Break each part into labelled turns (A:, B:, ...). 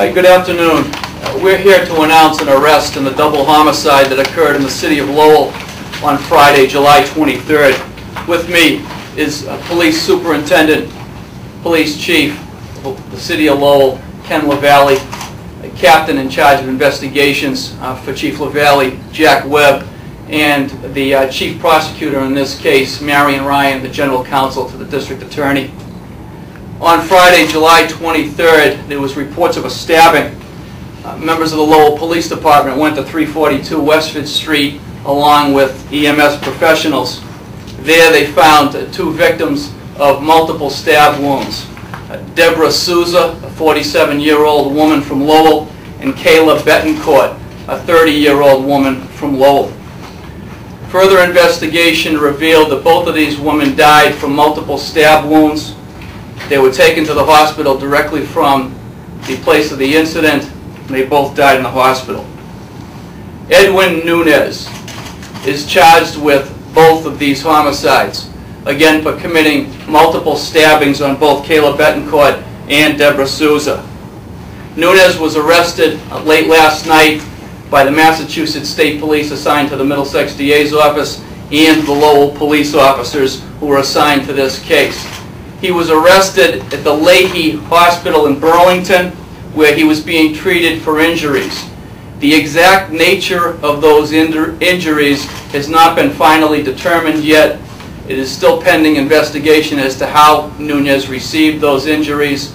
A: Hi, good afternoon. We're here to announce an arrest in the double homicide that occurred in the city of Lowell on Friday, July 23rd. With me is Police Superintendent, Police Chief of the city of Lowell, Ken LaValle, Captain in charge of investigations for Chief LaValle, Jack Webb, and the Chief Prosecutor in this case, Marion Ryan, the General Counsel to the District Attorney. On Friday, July 23rd, there was reports of a stabbing. Members of the Lowell Police Department went to 342 Westford Street along with EMS professionals. There they found two victims of multiple stab wounds. Deborah Souza, a 47-year-old woman from Lowell, and Kayla Betancourt, a 30-year-old woman from Lowell. Further investigation revealed that both of these women died from multiple stab wounds. They were taken to the hospital directly from the place of the incident, and they both died in the hospital. Edwin Nunez is charged with both of these homicides, again for committing multiple stabbings on both Kayla Betancourt and Deborah Souza. Nunez was arrested late last night by the Massachusetts State Police assigned to the Middlesex DA's office and the Lowell police officers who were assigned to this case. He was arrested at the Leahy Hospital in Burlington, where he was being treated for injuries. The exact nature of those injuries has not been finally determined yet. It is still pending investigation as to how Nunez received those injuries.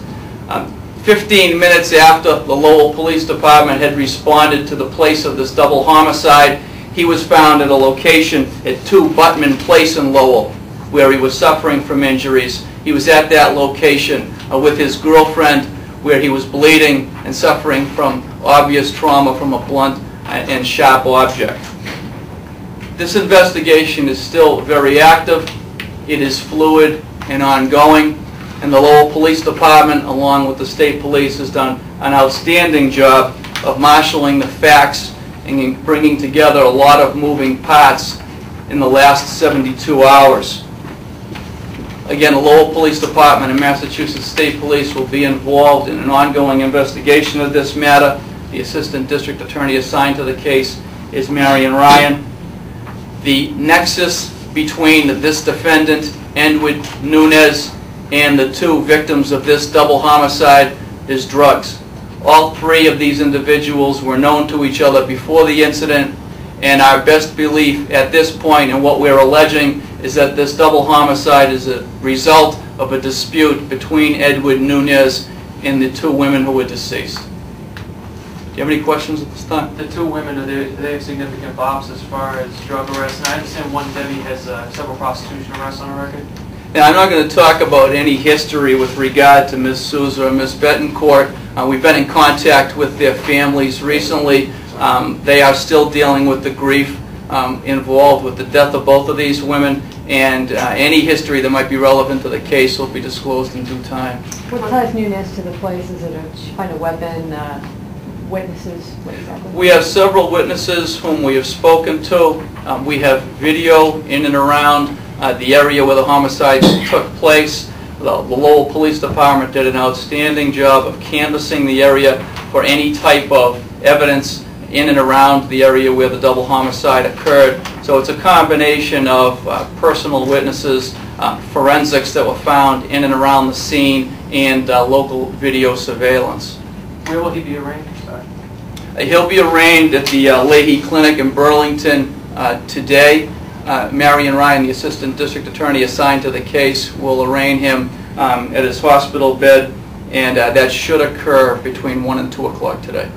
A: 15 minutes after the Lowell Police Department had responded to the place of this double homicide, he was found at a location at 2 Buttman Place in Lowell, where he was suffering from injuries. He was at that location with his girlfriend, where he was bleeding and suffering from obvious trauma from a blunt and sharp object. This investigation is still very active. It is fluid and ongoing, and the Lowell Police Department, along with the state police, has done an outstanding job of marshaling the facts and bringing together a lot of moving parts in the last 72 hours. Again, the Lowell Police Department and Massachusetts State Police will be involved in an ongoing investigation of this matter. The Assistant District Attorney assigned to the case is Marion Ryan. The nexus between this defendant, Edwin Nunez, and the 2 victims of this double homicide is drugs. All 3 of these individuals were known to each other before the incident, and our best belief at this point and what we're alleging is that this double homicide is a result of a dispute between Edwin Nunez and the 2 women who were deceased. Do you have any questions at this time?
B: The 2 women, are they have significant bops as far as drug arrests? And I understand one Debbie has several prostitution arrests on her record.
A: Now, I'm not going to talk about any history with regard to Ms. Souza or Ms. Betancourt. We've been in contact with their families recently. They are still dealing with the grief involved with the death of both of these women, and any history that might be relevant to the case will be disclosed in due time.
C: What ties Nunez to the place? Is it a find a weapon, witnesses? What exactly?
A: We have several witnesses whom we have spoken to. We have video in and around the area where the homicide took place. The Lowell Police Department did an outstanding job of canvassing the area for any type of evidence in and around the area where the double homicide occurred. So it's a combination of personal witnesses, forensics that were found in and around the scene, and local video surveillance.
B: Where will he be arraigned?
A: He'll be arraigned at the Leahy Clinic in Burlington today. Marion Ryan, the Assistant District Attorney assigned to the case, will arraign him at his hospital bed, and that should occur between 1 and 2 o'clock today.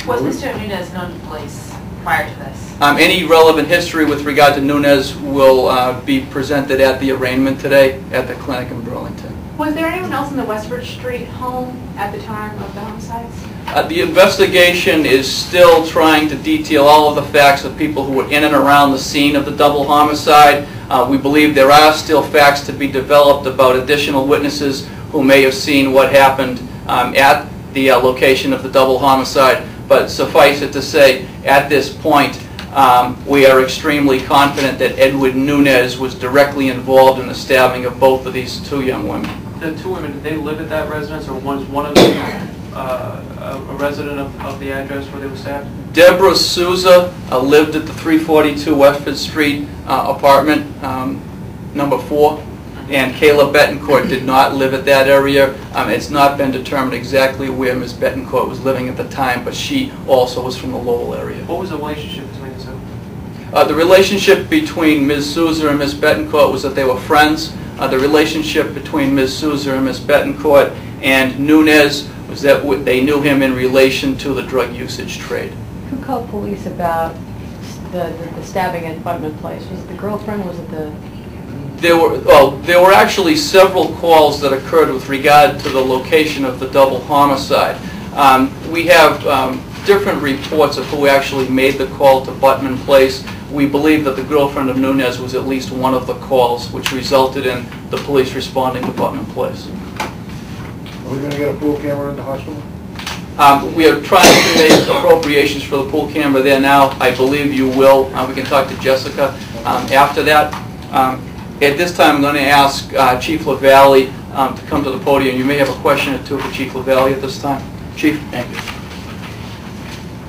D: Was Mr. Nunez known to police prior to this?
A: Any relevant history with regard to Nunez will be presented at the arraignment today at the clinic in Burlington.
D: Was there anyone else in the Westford Street home at the time of the homicides?
A: The investigation is still trying to detail all of the facts of people who were in and around the scene of the double homicide. We believe there are still facts to be developed about additional witnesses who may have seen what happened at the location of the double homicide. But suffice it to say, at this point, we are extremely confident that Edwin Nunez was directly involved in the stabbing of both of these 2 young women.
B: The 2 women, did they live at that residence, or was one of them a resident of the address where they were stabbed?
A: Deborah Souza lived at the 342 Westford Street apartment, number 4, and Kayla Betancourt did not live at that area. It's not been determined exactly where Ms. Betancourt was living at the time, but she also was from the Lowell area.
B: What was the relationship between the two?
A: The relationship between Ms. Souza and Ms. Betancourt was that they were friends. The relationship between Ms. Souza and Ms. Betancourt and Nunez was that they knew him in relation to the drug usage trade.
C: Who called police about the stabbing at Butman Place? Was it the girlfriend? Was it the...
A: There were actually several calls that occurred with regard to the location of the double homicide. We have different reports of who actually made the call to Butman Place. We believe that the girlfriend of Nunez was at least one of the calls, which resulted in the police responding to Butman Place.
E: Are we going to get a pool camera in the hospital?
A: We are trying to make appropriations for the pool camera there now. I believe you will. We can talk to Jessica after that. At this time, I'm going to ask Chief LaValle to come to the podium. You may have a question or two for Chief LaValle at this time. Chief?
F: Thank you.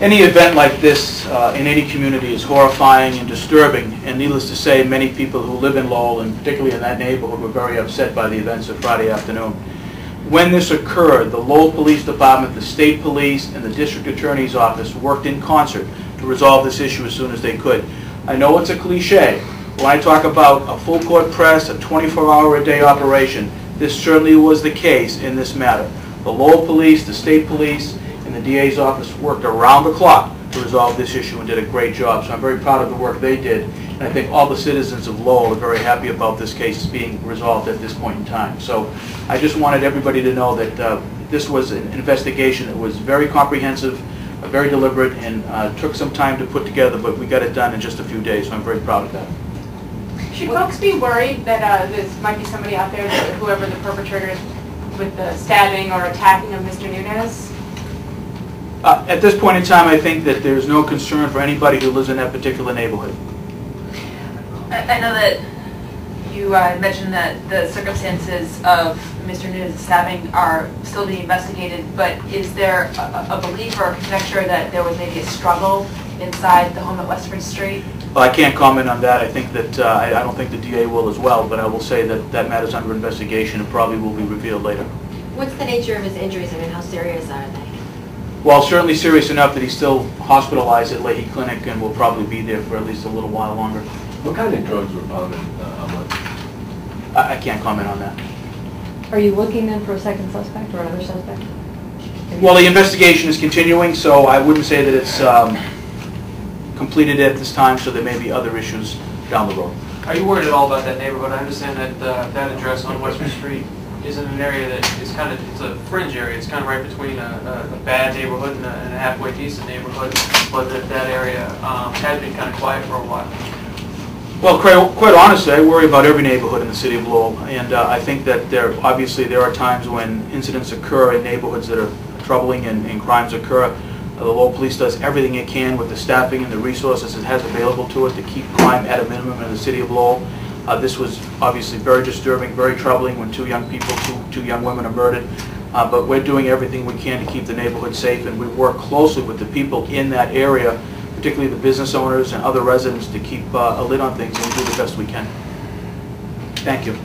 F: Any event like this in any community is horrifying and disturbing, and needless to say, many people who live in Lowell, and particularly in that neighborhood, were very upset by the events of Friday afternoon. When this occurred, the Lowell Police Department, the State Police, and the District Attorney's Office worked in concert to resolve this issue as soon as they could. I know it's a cliche. When I talk about a full court press, a 24-hour-a-day operation, this certainly was the case in this matter. The Lowell Police, the State Police, and the DA's office worked around the clock to resolve this issue and did a great job. So I'm very proud of the work they did. And I think all the citizens of Lowell are very happy about this case being resolved at this point in time. So I just wanted everybody to know that this was an investigation that was very comprehensive, very deliberate, and took some time to put together, but we got it done in just a few days, so I'm very proud of that.
D: Should folks be worried that this might be somebody out there, that whoever the perpetrator is, with the stabbing or attacking of Mr. Nunez?
F: At this point in time, I think that there's no concern for anybody who lives in that particular neighborhood.
G: I know that you mentioned that the circumstances of Mr. Nunez's stabbing are still being investigated, but is there a belief or a conjecture that there was maybe a struggle inside the home at Westford Street?
F: Well, I can't comment on that. I think that I don't think the DA will as well, but I will say that that matter's under investigation and probably will be revealed later.
H: What's the nature of his injuries? I mean, how serious are they?
F: Well, certainly serious enough that he's still hospitalized at Leahy Clinic and will probably be there for at least a little while longer.
E: What kind of drugs were found in Hamlet?
F: I can't comment on that.
C: Are you looking then for a second suspect or another suspect?
F: Well, the investigation is continuing, so I wouldn't say that it's completed at this time, so there may be other issues down the road.
B: Are you worried at all about that neighborhood? I understand that that address on Westford Street is in an area that is kind of, it's a fringe area. It's kind of right between a bad neighborhood and a halfway decent neighborhood, but that area has been kind of quiet for a while.
F: Well, quite honestly, I worry about every neighborhood in the city of Lowell, and I think that obviously there are times when incidents occur in neighborhoods that are troubling and crimes occur. The Lowell Police does everything it can with the staffing and the resources it has available to it to keep crime at a minimum in the city of Lowell. This was obviously very disturbing, very troubling when two young women are murdered. But we're doing everything we can to keep the neighborhood safe, and we work closely with the people in that area, particularly the business owners and other residents, to keep a lid on things, and we do the best we can. Thank you.